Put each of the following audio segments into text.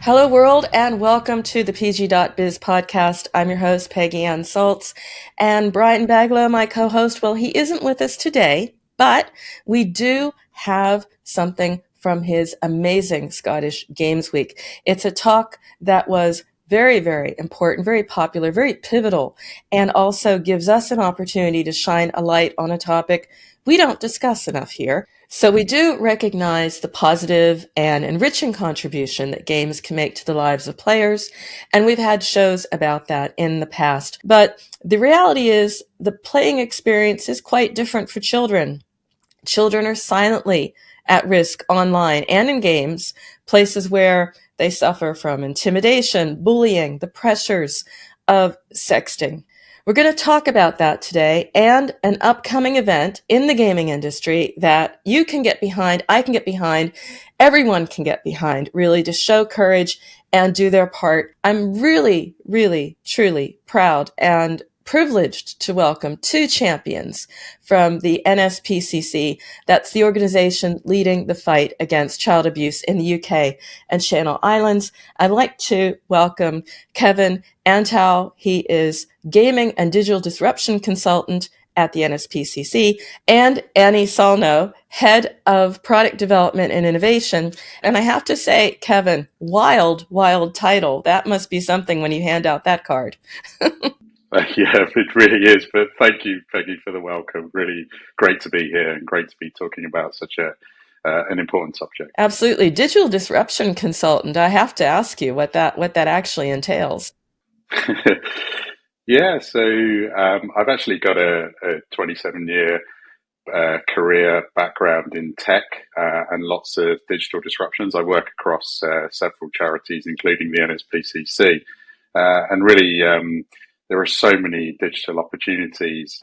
Hello, world, and welcome to the PG.biz podcast. I'm your host, Peggy Anne Salz, and Brian Baglow, my co-host, well, he isn't with us today, but we do have something from his amazing Scottish Games Week. It's a talk that was very, very important, very popular, very pivotal, and also gives us an opportunity to shine a light on a topic we don't discuss enough here. So we do recognize the positive and enriching contribution that games can make to the lives of players, and we've had shows about that in the past. But the reality is the playing experience is quite different for children. Children are silently at risk online and in games, places where they suffer from intimidation, bullying, the pressures of sexting. We're going to talk about that today and an upcoming event in the gaming industry that you can get behind, I can get behind, everyone can get behind, really, to show courage and do their part. I'm really, really, truly proud and privileged to welcome two champions from the NSPCC. That's the organization leading the fight against child abuse in the UK and Channel Islands. I'd like to welcome Kevin Antao. He is gaming and digital disruption consultant at the NSPCC, and Annie Sallnow, head of product development and innovation. And I have to say, Kevin, wild title. That must be something when you hand out that card. Yeah, it really is. But thank you, Peggy, for the welcome. Really great to be here and great to be talking about such an important subject. Absolutely. Digital disruption consultant. I have to ask you what that actually entails. Yeah, so I've actually got a 27-year career background in tech and lots of digital disruptions. I work across several charities, including the NSPCC, and really there are so many digital opportunities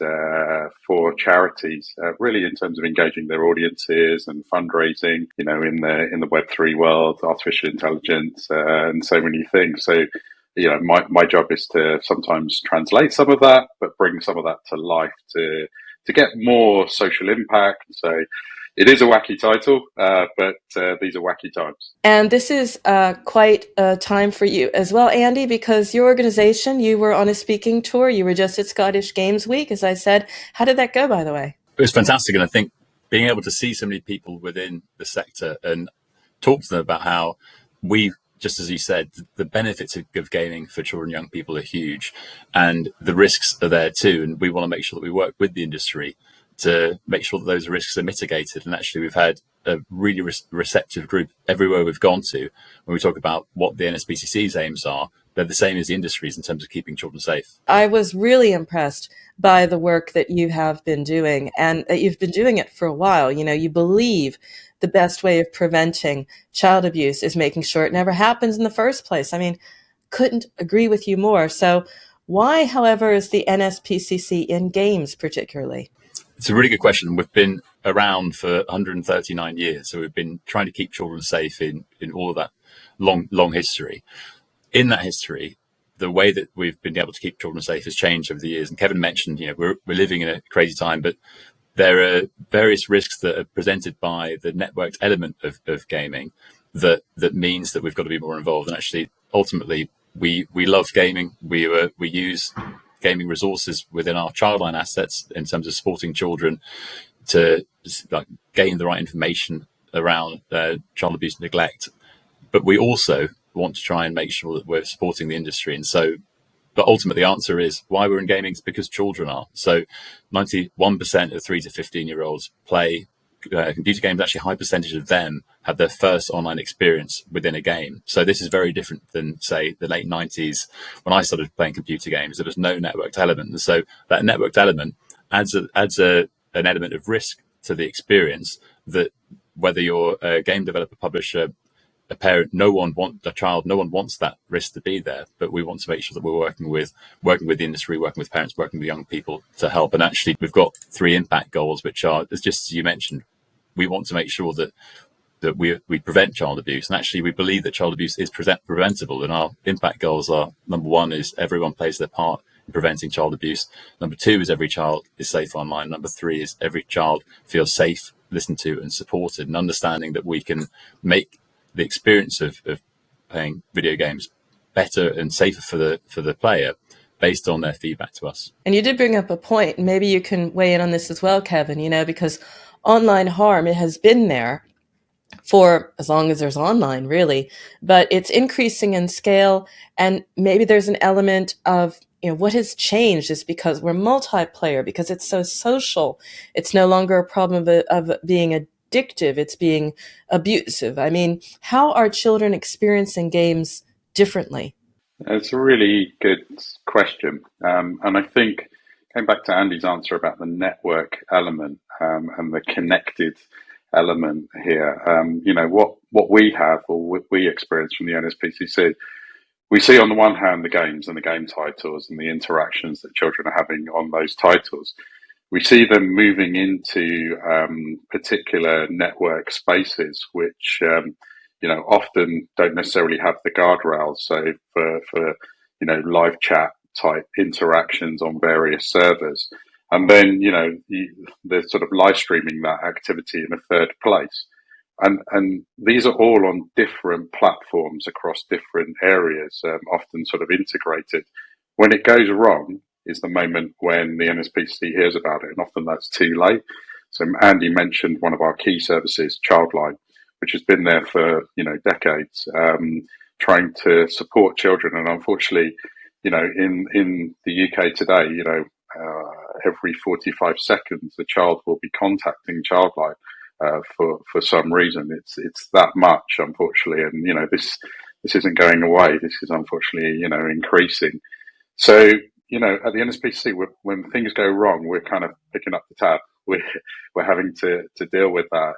for charities, really in terms of engaging their audiences and fundraising, in the Web3 world, artificial intelligence, and so many things. So, my job is to sometimes translate some of that, but bring some of that to life to get more social impact. So it is a wacky title, but these are wacky times. And this is quite a time for you as well, Andy, because your organization, you were on a speaking tour. You were just at Scottish Games Week, as I said. How did that go, by the way? It was fantastic. And I think being able to see so many people within the sector and talk to them about how just as you said, the benefits of gaming for children and young people are huge, and the risks are there too. And we want to make sure that we work with the industry to make sure that those risks are mitigated. And actually, we've had a really receptive group everywhere we've gone to. When we talk about what the NSPCC's aims are, they're the same as the industry's in terms of keeping children safe. I was really impressed by the work that you have been doing, and that you've been doing it for a while. You believe the best way of preventing child abuse is making sure it never happens in the first place. I mean, couldn't agree with you more. So why, however, is the NSPCC in games particularly? It's a really good question. We've been around for 139 years. So we've been trying to keep children safe in all of that long history. In that history, the way that we've been able to keep children safe has changed over the years. And Kevin mentioned, we're living in a crazy time, but there are various risks that are presented by the networked element of gaming that means that we've got to be more involved. And actually, ultimately, we love gaming. We use gaming resources within our childline assets in terms of supporting children to gain the right information around child abuse and neglect. But we also want to try and make sure that we're supporting the industry. And so, but ultimately the answer is why we're in gaming is because children are. So 91% of 3 to 15-year-olds play computer games. Actually, a high percentage of them have their first online experience within a game. So this is very different than, say, the late 90s when I started playing computer games. There was no networked element. And so that networked element adds an element of risk to the experience that whether you're a game developer, publisher, a parent, no one wants that risk to be there, but we want to make sure that we're working with the industry, working with parents, working with young people to help. And actually, we've got 3 impact goals, which are, just as you mentioned, we want to make sure that we prevent child abuse. And actually, we believe that child abuse is preventable. And our impact goals are, number 1 is everyone plays their part preventing child abuse. Number 2 is every child is safe online. Number 3 is every child feels safe, listened to and supported, and understanding that we can make the experience of playing video games better and safer for the player based on their feedback to us. And you did bring up a point, and maybe you can weigh in on this as well, Kevin, because online harm, it has been there for as long as there's online, really, but it's increasing in scale. And maybe there's an element of, what has changed is because we're multiplayer, because it's so social. It's no longer a problem of being addictive. It's being abusive. I mean, how are children experiencing games differently? It's a really good question. And I think, going back to Andy's answer about the network element and the connected element here, what we have, or what we experience from the NSPCC, we see on the one hand the games and the game titles and the interactions that children are having on those titles. We see them moving into particular network spaces, which often don't necessarily have the guardrails. So for live chat type interactions on various servers, and then they're sort of live streaming that activity in a third place. And these are all on different platforms across different areas, often sort of integrated. When it goes wrong is the moment when the NSPCC hears about it, and often that's too late. So Andy mentioned one of our key services, Childline, which has been there for decades, trying to support children. And unfortunately, in the UK today, every 45 seconds, a child will be contacting Childline for some reason. It's that much, unfortunately, and this isn't going away. This is unfortunately increasing. So at the NSPCC, when things go wrong, we're kind of picking up the tab. We're having to deal with that,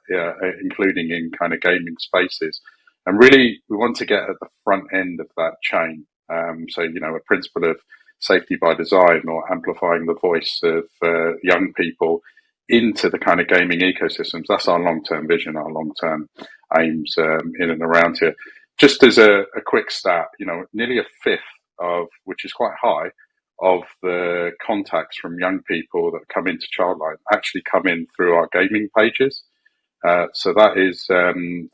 including in kind of gaming spaces. And really, we want to get at the front end of that chain. So, a principle of safety by design, or amplifying the voice of young people into the kind of gaming ecosystems. That's our long-term vision, our long-term aims in and around here. Just as a quick stat, nearly a fifth of, which is quite high, of the contacts from young people that come into Childline actually come in through our gaming pages. So that is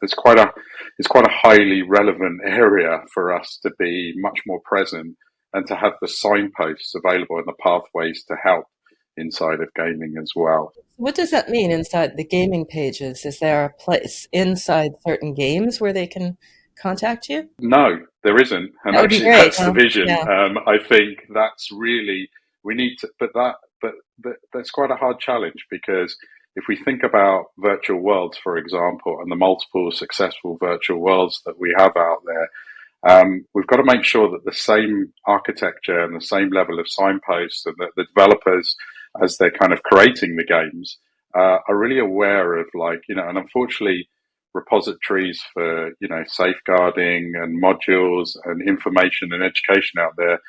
it's quite a highly relevant area for us to be much more present and to have the signposts available and the pathways to help inside of gaming as well. What does that mean inside the gaming pages? Is there a place inside certain games where they can contact you? No, there isn't, and that actually that's the vision. Yeah. I think that's really, we need to, but that's quite a hard challenge, because if we think about virtual worlds, for example, and the multiple successful virtual worlds that we have out there, we've got to make sure that the same architecture and the same level of signposts, and that the developers, as they're kind of creating the games, are really aware of, and unfortunately, repositories for safeguarding and modules and information and education out there,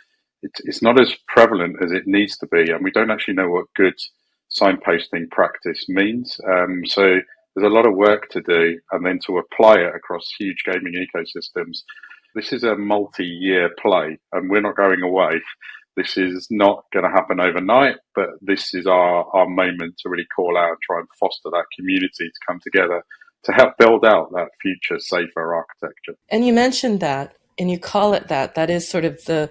it's not as prevalent as it needs to be, and we don't actually know what good signposting practice means. So there's a lot of work to do, and then to apply it across huge gaming ecosystems. This is a multi-year play, and we're not going away. This is not going to happen overnight, but this is our moment to really call out and try and foster that community to come together to help build out that future safer architecture. And you mentioned that, and you call it that. That is sort of the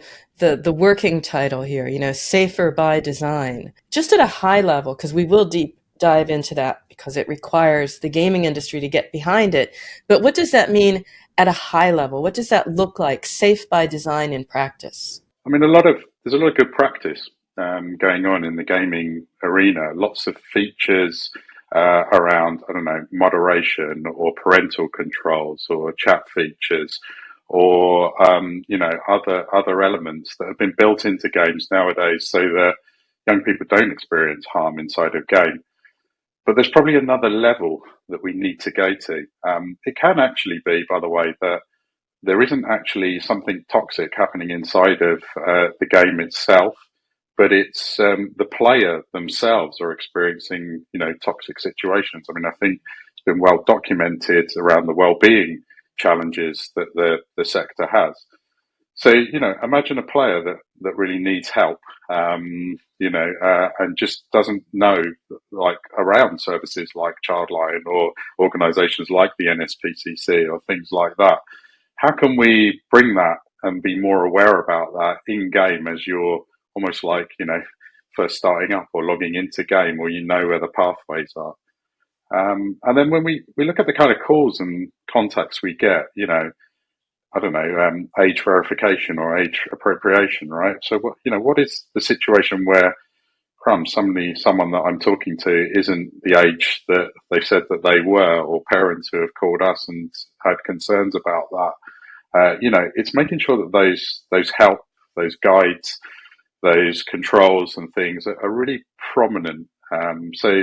working title here, safer by design. Just at a high level, because we will deep dive into that, because it requires the gaming industry to get behind it. But what does that mean at a high level? What does that look like, safe by design in practice? I mean, there's a lot of good practice going on in the gaming arena. Lots of features around, moderation or parental controls or chat features, or other elements that have been built into games nowadays so that young people don't experience harm inside of game. But there's probably another level that we need to go to. It can actually be, by the way, that there isn't actually something toxic happening inside of the game itself, but it's the player themselves are experiencing, toxic situations. I mean, I think it's been well documented around the well-being challenges that the sector has. So, imagine a player that really needs help, and just doesn't know, like, around services like Childline or organizations like the NSPCC or things like that. How can we bring that and be more aware about that in game as you're almost like, first starting up or logging into game, or where the pathways are? And then when we look at the kind of calls and contacts we get, I don't know, age verification or age appropriation, right? So what is the situation where someone that I'm talking to isn't the age that they said that they were, or parents who have called us and had concerns about that? It's making sure that those help, those guides, those controls and things are really prominent. So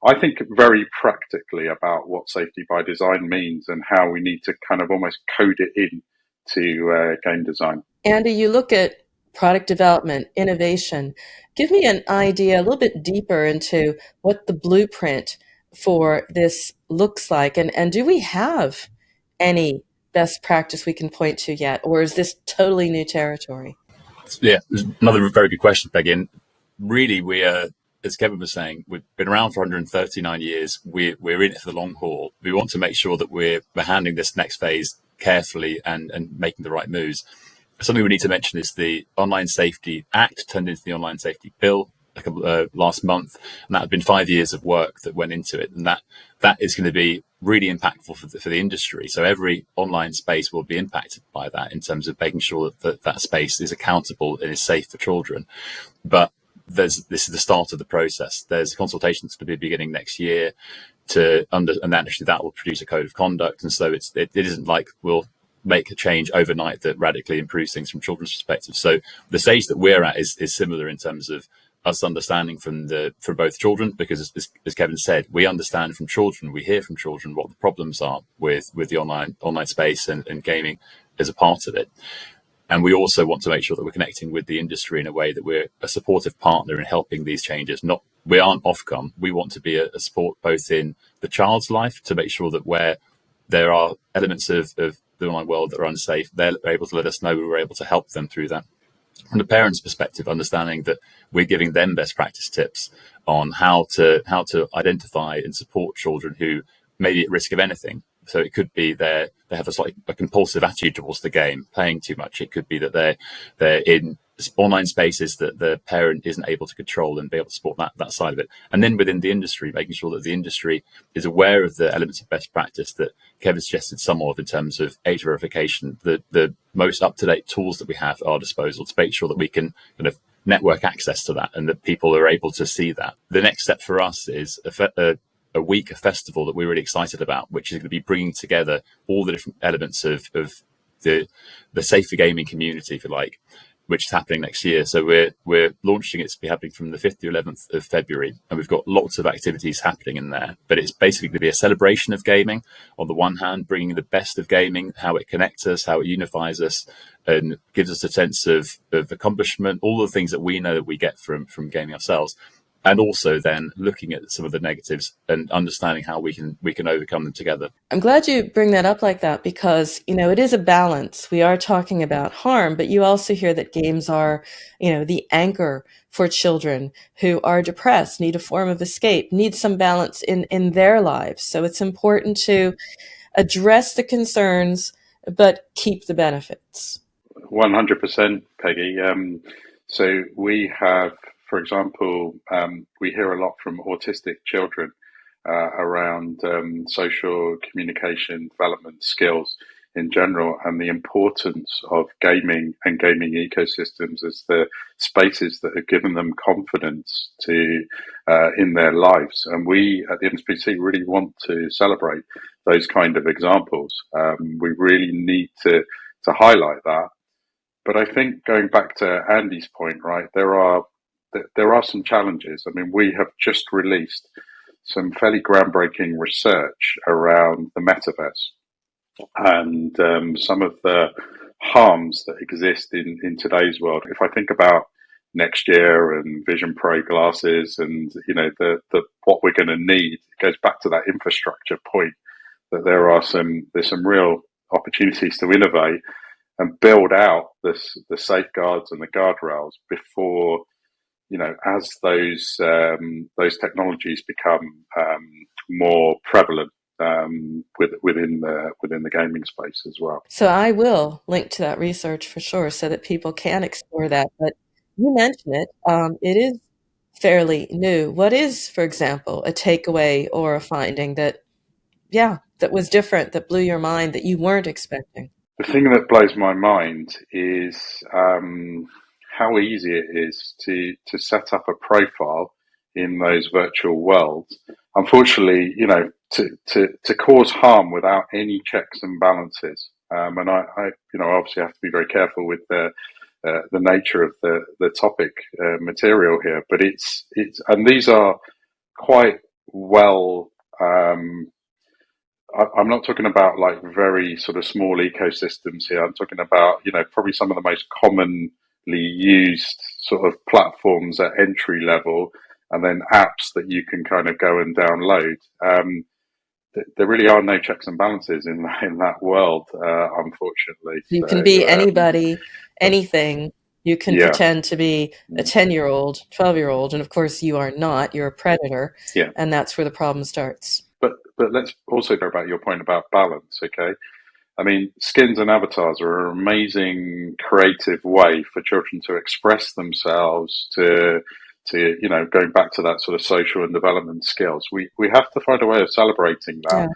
I think very practically about what safety by design means and how we need to kind of almost code it in to game design. Andy, you look at product development, innovation. Give me an idea a little bit deeper into what the blueprint for this looks like. And do we have any best practice we can point to yet, or is this totally new territory? Yeah, another very good question, Peggy. And really, we are, as Kevin was saying, we've been around for 139 years. We're in it for the long haul. We want to make sure that we're handling this next phase carefully and making the right moves. Something we need to mention is the Online Safety Act turned into the Online Safety Bill last month, and that had been 5 years of work that went into it, and that is going to be really impactful for the industry. So every online space will be impacted by that in terms of making sure that space is accountable and is safe for children. But this is the start of the process. There's consultations to be beginning next year and actually that will produce a code of conduct. And so it isn't like we'll make a change overnight that radically improves things from children's perspective. So the stage that we're at is similar in terms of us understanding for both children, because as Kevin said, we understand from children, we hear from children what the problems are with the online space and gaming as a part of it. And we also want to make sure that we're connecting with the industry in a way that we're a supportive partner in helping these changes. We aren't Ofcom. We want to be a support both in the child's life to make sure that where there are elements of the online world that are unsafe, they're able to let us know. We're able to help them through that. From the parents' perspective, understanding that we're giving them best practice tips on how to identify and support children who may be at risk of anything. So it could be they have a compulsive attitude towards the game, playing too much. It could be that they're in online spaces that the parent isn't able to control and be able to support that side of it. And then within the industry, making sure that the industry is aware of the elements of best practice that Kevin suggested some of in terms of age verification, the most up-to-date tools that we have at our disposal to make sure that we can kind of network access to that and that people are able to see that. The next step for us is a week, a festival that we're really excited about, which is going to be bringing together all the different elements of the safer gaming community, if you like, which is happening next year. So we're launching it to be happening from the 5th to 11th of February, and we've got lots of activities happening in there. But it's basically going to be a celebration of gaming. On the one hand, bringing the best of gaming, how it connects us, how it unifies us, and gives us a sense of accomplishment, all the things that we know that we get from gaming ourselves. And also then looking at some of the negatives and understanding how we can overcome them together. I'm glad you bring that up like that because, it is a balance. We are talking about harm, but you also hear that games are, the anchor for children who are depressed, need a form of escape, need some balance in their lives. So it's important to address the concerns, but keep the benefits. 100%, Peggy. So we have, for example, we hear a lot from autistic children around social communication development skills in general, and the importance of gaming and gaming ecosystems as the spaces that have given them confidence to in their lives. And we at the NSPCC really want to celebrate those kind of examples. We really need to highlight that. But I think going back to Andy's point, right, there are some challenges. I mean, we have just released some fairly groundbreaking research around the metaverse and some of the harms that exist in today's world. If I think about next year and Vision Pro glasses and, the what we're going to need, it goes back to that infrastructure point that there's some real opportunities to innovate. and build out the safeguards and the guardrails before, as those technologies become more prevalent within the gaming space as well. So I will link to that research for sure so that people can explore that. But you mentioned it. It is fairly new. What is, for example, a takeaway or a finding that was different, that blew your mind, that you weren't expecting? The thing that blows my mind is how easy it is to set up a profile in those virtual worlds. Unfortunately, to cause harm without any checks and balances. And I obviously have to be very careful with the nature of the topic material here, but it's and these are quite well. I'm not talking about like very sort of small ecosystems here. I'm talking about, probably some of the most commonly used sort of platforms at entry level, and then apps that you can kind of go and download. There really are no checks and balances in that world, unfortunately. You can So, be anybody, anything. You can yeah, pretend to be a 10-year-old, 12-year-old, and of course you are not. You're a predator, yeah. and that's where the problem starts. But let's also go about your point about balance, okay? I mean, skins and avatars are an amazing creative way for children to express themselves, to going back to that sort of social and development skills. We have to find a way of celebrating that, Yeah.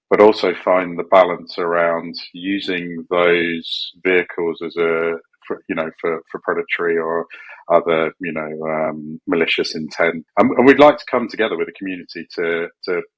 but also find the balance around using those vehicles as for predatory or other malicious intent. And we'd like to come together with a community to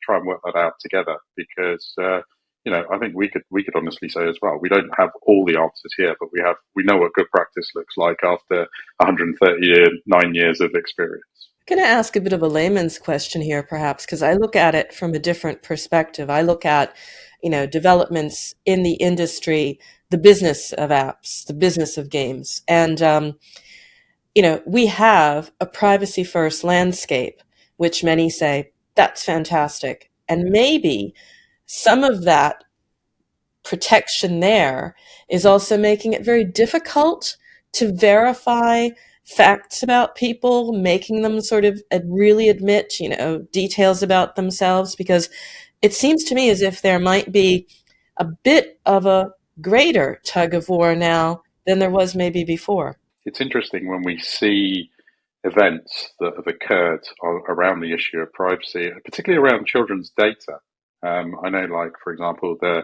try and work that out together, because I think we could honestly say as well, we don't have all the answers here, but we know what good practice looks like after 139 years of experience. I'm going to ask a bit of a layman's question here, perhaps, because I look at it from a different perspective. I look at, developments in the industry, the business of apps, the business of games. And, we have a privacy-first landscape, which many say, that's fantastic. And maybe some of that protection there is also making it very difficult to verify facts about people, making them sort of really admit, details about themselves, because it seems to me as if there might be a bit of a greater tug of war now than there was maybe before. It's interesting when we see events that have occurred around the issue of privacy, particularly around children's data. I know, like, for example, the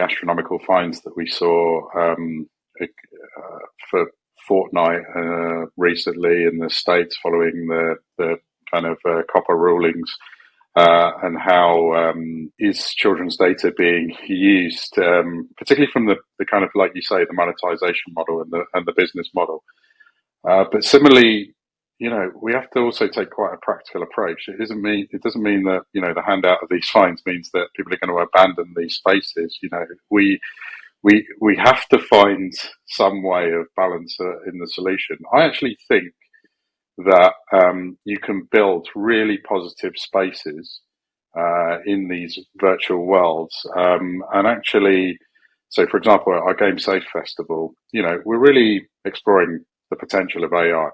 astronomical fines that we saw for Fortnite recently in the States following the kind of copper rulings, and how is children's data being used, particularly from the kind of, like you say, the monetization model and the business model. But similarly, we have to also take quite a practical approach. It doesn't mean that, the handout of these fines means that people are going to abandon these spaces. We have to find some way of balance in the solution. I actually think that you can build really positive spaces in these virtual worlds, and actually, so for example, at our Game Safe Festival, we're really exploring the potential of AI.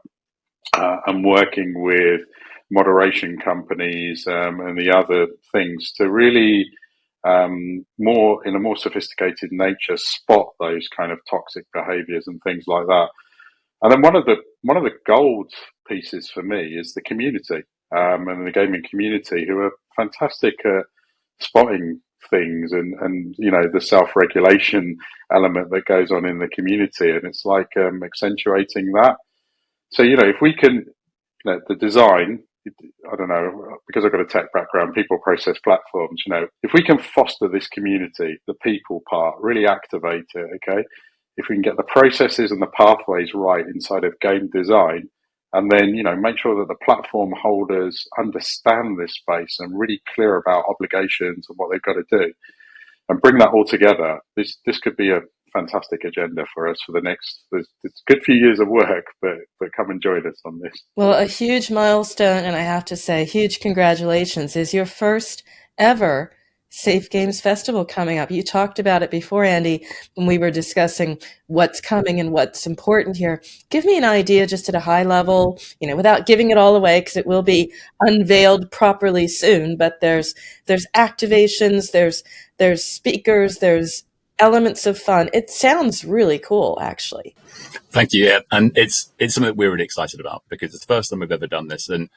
And working with moderation companies and the other things to really in a more sophisticated nature spot those kind of toxic behaviours and things like that. And then one of the gold pieces for me is the community and the gaming community, who are fantastic at spotting things and the self-regulation element that goes on in the community, and it's like accentuating that. So, if we can, the design, I don't know, because I've got a tech background, people process platforms, if we can foster this community, the people part, really activate it, okay? If we can get the processes and the pathways right inside of game design, and then, make sure that the platform holders understand this space and really clear about obligations and what they've got to do, and bring that all together, this could be a fantastic agenda for us for the next, it's a good few years of work, but come and join us on this. Well, a huge milestone, and I have to say, huge congratulations, is your first ever Safe Games Festival coming up. You talked about it before, Andy, when we were discussing what's coming and what's important here. Give me an idea just at a high level, without giving it all away, because it will be unveiled properly soon, but there's activations, there's speakers, there's elements of fun. It sounds really cool, actually. Thank you. Yeah. And it's something that we're really excited about because it's the first time we've ever done this. And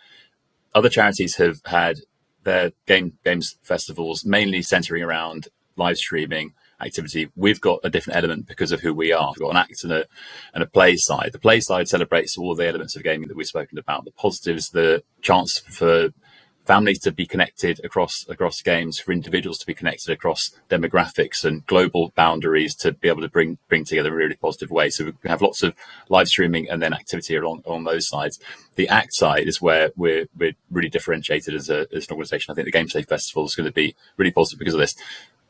other charities have had their games festivals mainly centering around live streaming activity. We've got a different element because of who we are. We've got an act and a play side. The play side celebrates all the elements of gaming that we've spoken about, the positives, the chance for families to be connected across games, for individuals to be connected across demographics and global boundaries, to be able to bring together in a really positive way. So we have lots of live streaming and then activity along those sides. The act side is where we're really differentiated as an organisation. I think the Game Safe Festival is going to be really positive because of this.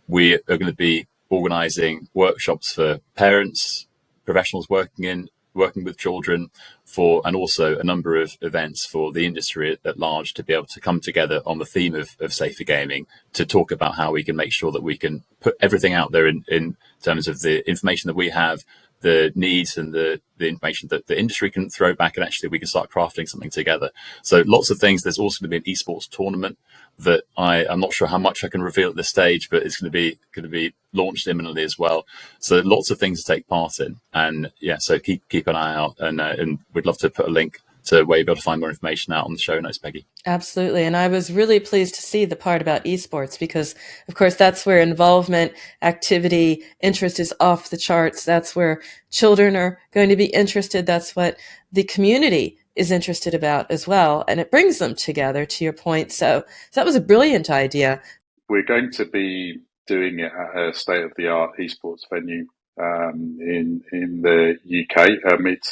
We are going to be organising workshops for parents, professionals working with children, and also a number of events for the industry at large to be able to come together on the theme of safer gaming to talk about how we can make sure that we can put everything out there in terms of the information that we have, the needs and the information that the industry can throw back, and actually we can start crafting something together. So lots of things. There's also going to be an eSports tournament that I'm not sure how much I can reveal at this stage, but it's going to be launched imminently as well. So lots of things to take part in, and yeah, so keep an eye out, and we'd love to put a link to where you'll be able to find more information out on the show notes, Peggy. Absolutely. And I was really pleased to see the part about esports because, of course, that's where involvement, activity, interest is off the charts. That's where children are going to be interested. That's what the community is interested about as well. And it brings them together, to your point. So that was a brilliant idea. We're going to be doing it at a state-of-the-art eSports venue in the UK.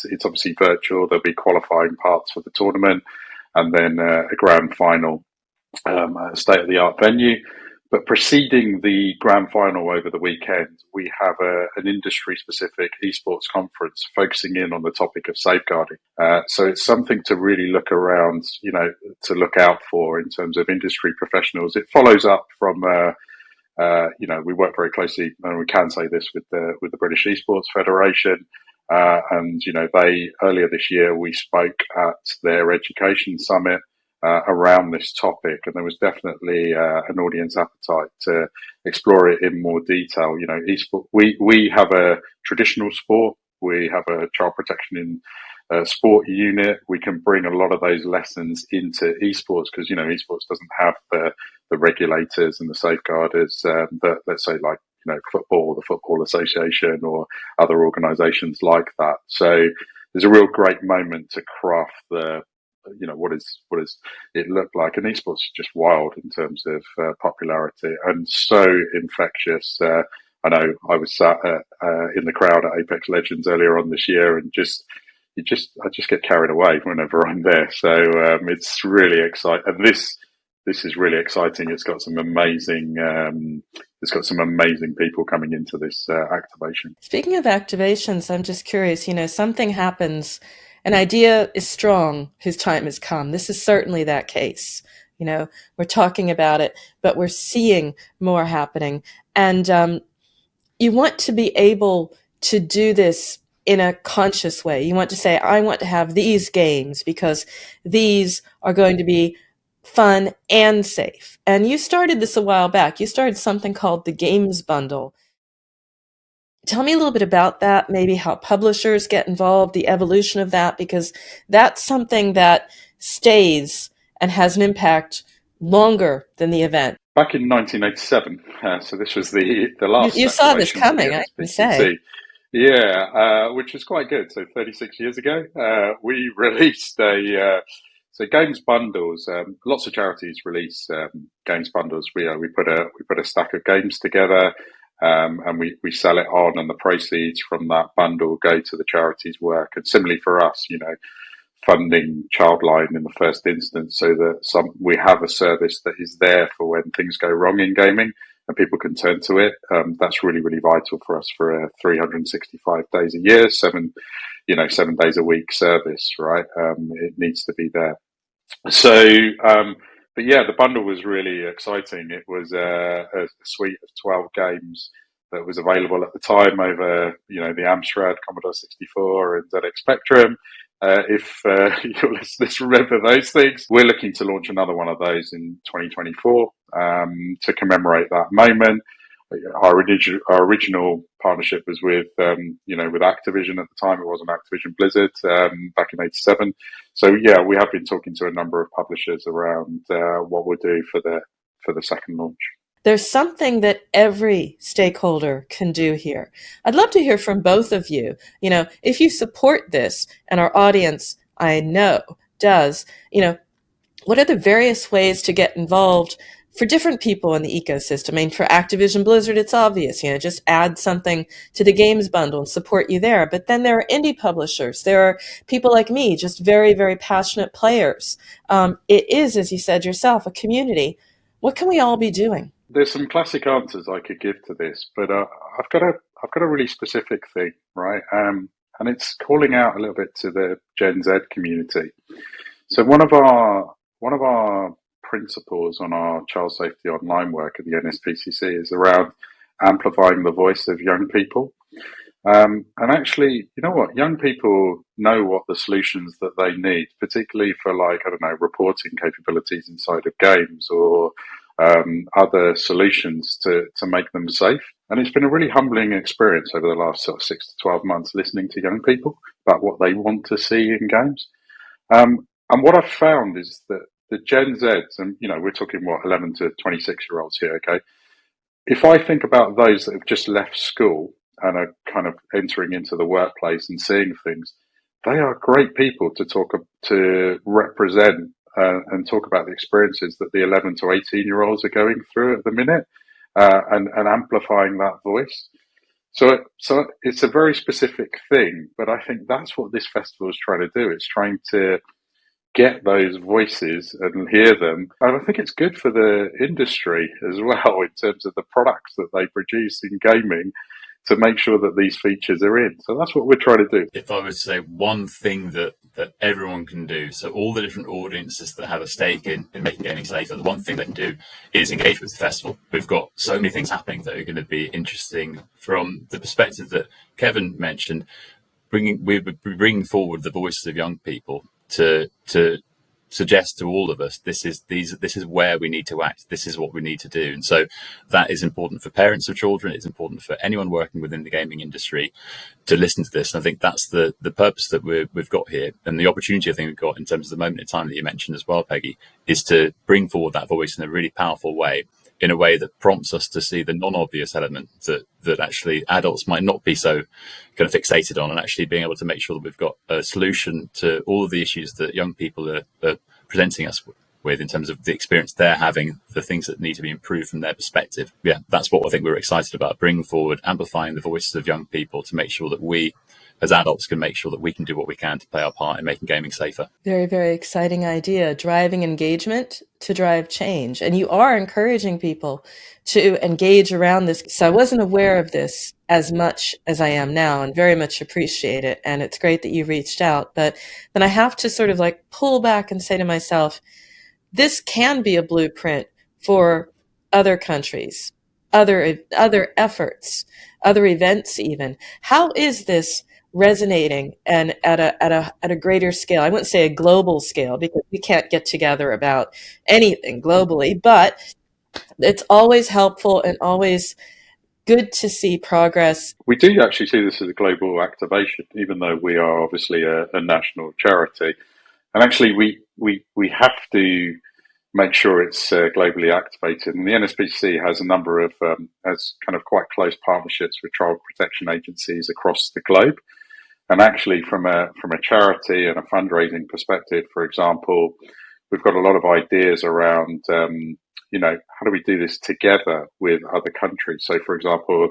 It's obviously virtual. There'll be qualifying parts for the tournament, and then a grand final at a state-of-the-art venue. But preceding the grand final over the weekend, we have an industry-specific esports conference focusing in on the topic of safeguarding. So it's something to really look around, to look out for in terms of industry professionals. It follows up from we work very closely, and we can say this, with the British Esports Federation. And they, earlier this year, we spoke at their education summit around this topic, and there was definitely an audience appetite to explore it in more detail. Esport, we have a traditional sport, we have a child protection in sport unit. We can bring a lot of those lessons into esports because esports doesn't have the regulators and the safeguarders that, let's say, like football, the Football Association, or other organisations like that. So there's a real great moment to craft what does it look like? And esports is just wild in terms of popularity and so infectious. I know I was sat in the crowd at Apex Legends earlier on this year, and I just get carried away whenever I'm there. So it's really exciting. And this is really exciting. It's got some amazing people coming into this activation. Speaking of activations, I'm just curious, something happens, an idea is strong, whose time has come. This is certainly that case. We're talking about it, but we're seeing more happening. And you want to be able to do this in a conscious way. You want to say, I want to have these games because these are going to be fun and safe. And you started this a while back. You started something called the Games Bundle. Tell me a little bit about that, maybe how publishers get involved, the evolution of that, because that's something that stays and has an impact longer than the event. Back in 1987, so this was the last. You saw this coming, I can say. Yeah, which was quite good. So 36 years ago, we released so games bundles. Lots of charities release games bundles. We put a stack of games together, and we sell it on, and the proceeds from that bundle go to the charity's work. And similarly for us, funding Childline in the first instance, so that we have a service that is there for when things go wrong in gaming and people can turn to it. That's really, really vital for us for a 365 days a year, 7 days a week service, right? It needs to be there. So But yeah, the bundle was really exciting. It was a suite of 12 games that was available at the time over, the Amstrad, Commodore 64, and ZX Spectrum. If your listeners remember those things, we're looking to launch another one of those in 2024 to commemorate that moment. Our original partnership was with Activision at the time. It wasn't Activision Blizzard back in '87. So yeah, we have been talking to a number of publishers around what we'll do for the second launch. There's something that every stakeholder can do here. I'd love to hear from both of you. If you support this, and our audience, I know, does, what are the various ways to get involved for different people in the ecosystem? I mean, for Activision Blizzard, it's obvious, just add something to the games bundle and support you there. But then there are indie publishers. There are people like me, just very, very passionate players. It is, as you said yourself, a community. What can we all be doing? There's some classic answers I could give to this, but I've got a really specific thing, right? And it's calling out a little bit to the Gen Z community. So one of our principles on our child safety online work at the NSPCC is around amplifying the voice of young people. And actually, you know what? Young people know what the solutions that they need, particularly for reporting capabilities inside of games or other solutions to make them safe. And it's been a really humbling experience over the last sort of 6 to 12 months listening to young people about what they want to see in games. And what I've found is that the Gen Zs, and we're talking 11 to 26-year-olds here, okay? If I think about those that have just left school and are kind of entering into the workplace and seeing things, they are great people to represent and talk about the experiences that the 11 to 18-year-olds are going through at the minute, and amplifying that voice. So it's a very specific thing, but I think that's what this festival is trying to do. It's trying to get those voices and hear them. And I think it's good for the industry as well in terms of the products that they produce in gaming to make sure that these features are in. So that's what we're trying to do. If I would say one thing that everyone can do, so all the different audiences that have a stake in making gaming safer, the one thing they can do is engage with the festival. We've got so many things happening that are going to be interesting from the perspective that Kevin mentioned. We're bringing forward the voices of young people to suggest to all of us this is where we need to act, this is what we need to do. And so that is important for parents of children, it's important for anyone working within the gaming industry to listen to this. And I think that's the purpose that we've got here, and the opportunity I think we've got in terms of the moment in time that you mentioned as well, Peggy, is to bring forward that voice in a really powerful way, in a way that prompts us to see the non-obvious element that actually adults might not be so kind of fixated on, and actually being able to make sure that we've got a solution to all of the issues that young people are presenting us with in terms of the experience they're having, the things that need to be improved from their perspective. Yeah, that's what I think we're excited about, bringing forward, amplifying the voices of young people to make sure that we as adults can make sure that we can do what we can to play our part in making gaming safer. Very, very exciting idea. Driving engagement to drive change. And you are encouraging people to engage around this. So I wasn't aware of this as much as I am now, and very much appreciate it. And it's great that you reached out. But then I have to sort of pull back and say to myself, this can be a blueprint for other countries, other efforts, other events even. How is this resonating and at a greater scale? I wouldn't say a global scale, because we can't get together about anything globally, but it's always helpful and always good to see progress. We do actually see this as a global activation, even though we are obviously a national charity. And actually we have to make sure it's globally activated. And the NSPCC has a number of has kind of quite close partnerships with child protection agencies across the globe. And actually, from a charity and a fundraising perspective, for example, we've got a lot of ideas around, how do we do this together with other countries? So, for example,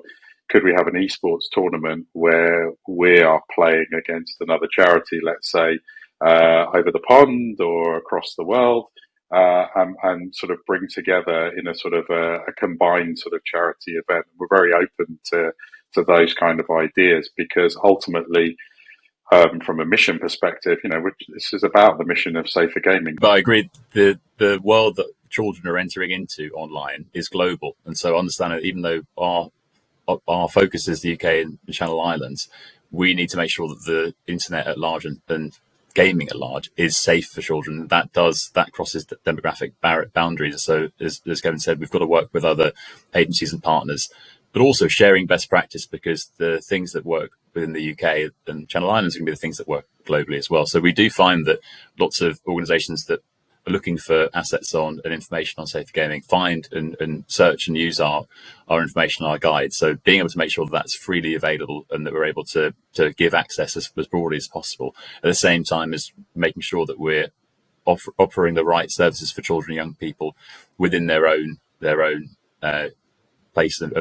could we have an eSports tournament where we are playing against another charity, let's say, over the pond or across the world, and sort of bring together in a sort of a combined sort of charity event? We're very open to those kind of ideas, because ultimately from a mission perspective, this is about the mission of safer gaming. But I agree, the world that children are entering into online is global, and so understand that even though our focus is the UK and the Channel Islands, we need to make sure that the internet at large and gaming at large is safe for children. That crosses the demographic boundaries. So as Kevin said, we've got to work with other agencies and partners, but also sharing best practice, because the things that work within the UK and Channel Islands are going to be the things that work globally as well. So we do find that lots of organisations that are looking for assets on and information on safer gaming find and search and use our information, our guides. So being able to make sure that that's freely available and that we're able to give access as broadly as possible, at the same time as making sure that we're offering the right services for children and young people within their own place of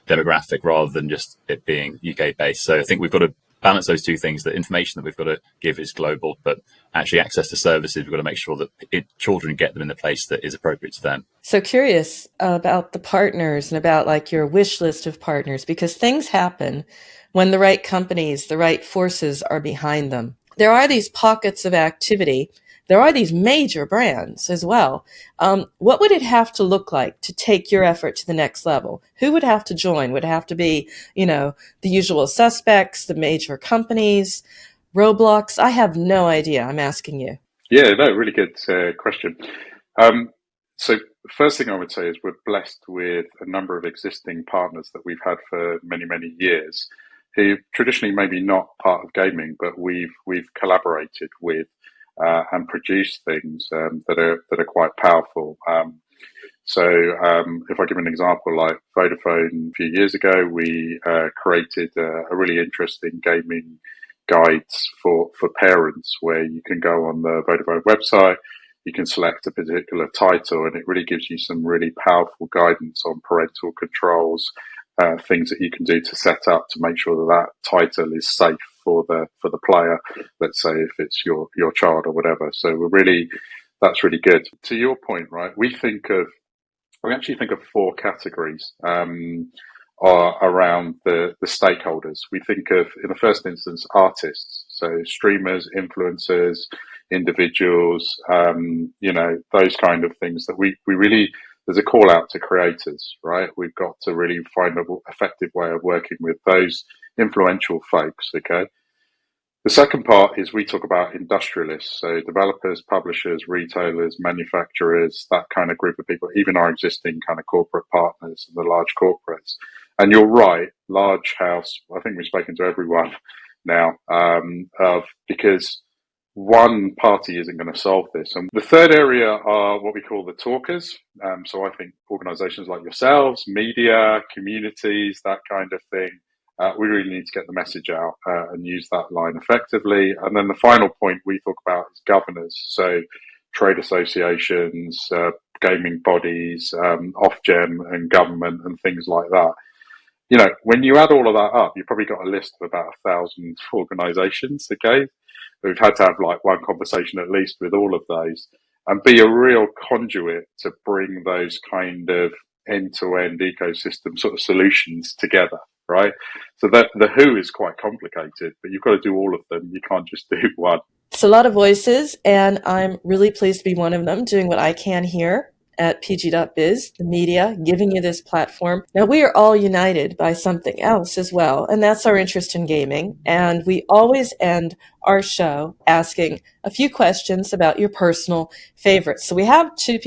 demographic, rather than just it being UK based. So I think we've got to balance those two things. The information that we've got to give is global, but actually access to services, we've got to make sure that children get them in the place that is appropriate to them. So curious about the partners and about like your wish list of partners, because things happen when the right companies, the right forces are behind them. There are these pockets of activity. There are these major brands as well. What would it have to look like to take your effort to the next level? Who would have to join? Would it have to be, the usual suspects, the major companies, Roblox? I have no idea. I'm asking you. Yeah, no, really good question. So first thing I would say is we're blessed with a number of existing partners that we've had for many, many years, who traditionally maybe not part of gaming, but we've collaborated with and produced things that are quite powerful. So if I give an example, like Vodafone, a few years ago, we created a really interesting gaming guides for parents, where you can go on the Vodafone website, you can select a particular title, and it really gives you some really powerful guidance on parental controls, things that you can do to set up to make sure that title is safe for the player. Let's say if it's your child or whatever. So that's really good. To your point, right? We actually think of four categories around the stakeholders. We think of, in the first instance, artists, so streamers, influencers, individuals, those kind of things that we really, there's a call out to creators, right? We've got to really find an effective way of working with those influential folks, okay? The second part is we talk about industrialists, so developers, publishers, retailers, manufacturers, that kind of group of people, even our existing kind of corporate partners and the large corporates. And you're right, large house, I think we've spoken to everyone now, because one party isn't going to solve this. And the third area are what we call the talkers. So I think organizations like yourselves, media, communities, that kind of thing, we really need to get the message out and use that line effectively. And then the final point we talk about is governors. So trade associations, gaming bodies, Ofgem and government and things like that. When you add all of that up, you've probably got a list of about 1,000 organizations, okay? We've had to have like one conversation at least with all of those and be a real conduit to bring those kind of end-to-end ecosystem sort of solutions together, right? So that the who is quite complicated, but you've got to do all of them. You can't just do one. It's a lot of voices, and I'm really pleased to be one of them, doing what I can here at PG.biz, the media, giving you this platform. Now, we are all united by something else as well, and that's our interest in gaming. And we always end our show asking a few questions about your personal favorites. So we have two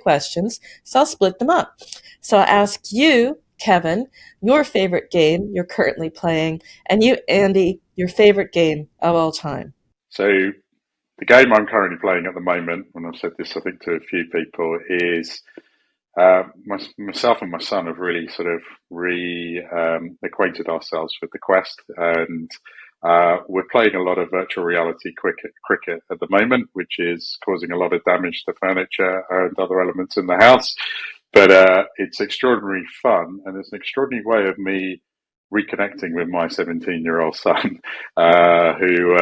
questions, so I'll split them up. So I'll ask you, Kevin, your favorite game you're currently playing, and you, Andy, your favorite game of all time. So the game I'm currently playing at the moment, and I've said this, I think, to a few people, is myself and my son have really sort of acquainted ourselves with the Quest, and we're playing a lot of virtual reality cricket at the moment, which is causing a lot of damage to furniture and other elements in the house. But it's extraordinary fun, and it's an extraordinary way of me reconnecting with my 17-year-old son, who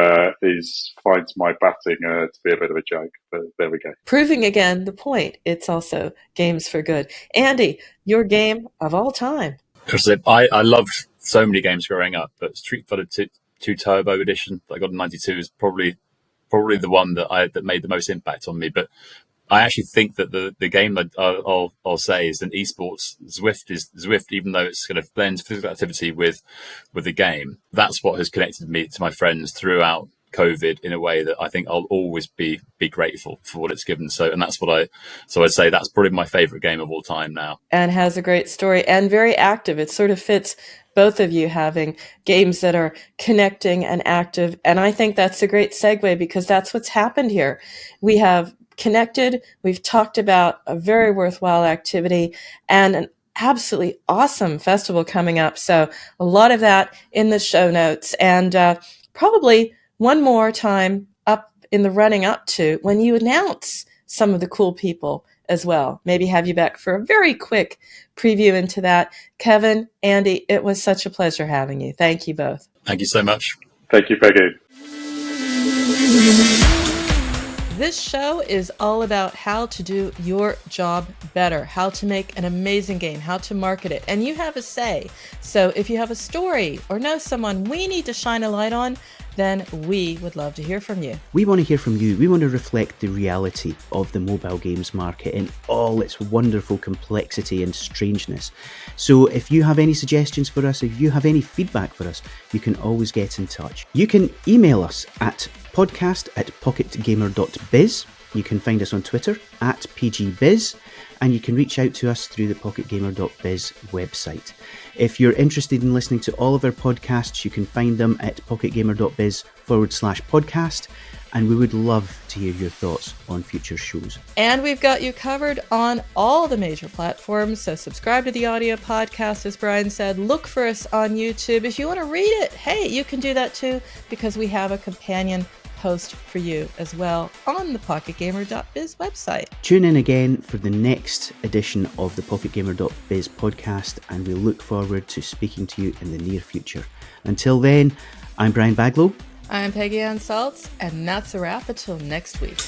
finds my batting to be a bit of a joke. But there we go. Proving again the point, it's also games for good. Andy, your game of all time. I loved so many games growing up, but Street Fighter 92 Turbo Edition that I got in 92 is probably the one that made the most impact on me. But I actually think that the game that I'll say is an eSports Zwift, even though it's kind of blends physical activity with the game. That's what has connected me to my friends throughout COVID in a way that I think I'll always be grateful for what it's given. And that's what I'd say that's probably my favorite game of all time now. And has a great story and very active. It sort of fits both of you having games that are connecting and active. And I think that's a great segue because that's what's happened here. We have connected. We've talked about a very worthwhile activity and an absolutely awesome festival coming up. So a lot of that in the show notes, and probably one more time up in the running up to when you announce some of the cool people as well. Maybe have you back for a very quick preview into that. Kevin, Andy, it was such a pleasure having you. Thank you both. Thank you so much. Thank you, Peggy. This show is all about how to do your job better, how to make an amazing game, how to market it, and you have a say. So if you have a story or know someone we need to shine a light on, then we would love to hear from you. We want to hear from you. We want to reflect the reality of the mobile games market in all its wonderful complexity and strangeness. So if you have any suggestions for us, if you have any feedback for us, you can always get in touch. You can email us at podcast@pocketgamer.biz. You can find us on Twitter @PGBiz, and you can reach out to us through the pocketgamer.biz website. If you're interested in listening to all of our podcasts, you can find them at pocketgamer.biz/podcast, and we would love to hear your thoughts on future shows. And we've got you covered on all the major platforms, so subscribe to the audio podcast, as Brian said. Look for us on YouTube. If you want to read it, hey, you can do that too, because we have a companion post for you as well on the pocketgamer.biz website. Tune in again for the next edition of the pocketgamer.biz podcast, and we look forward to speaking to you in the near future. Until then, I'm Brian Baglow. I'm Peggy Anne Salz, and that's a wrap until next week.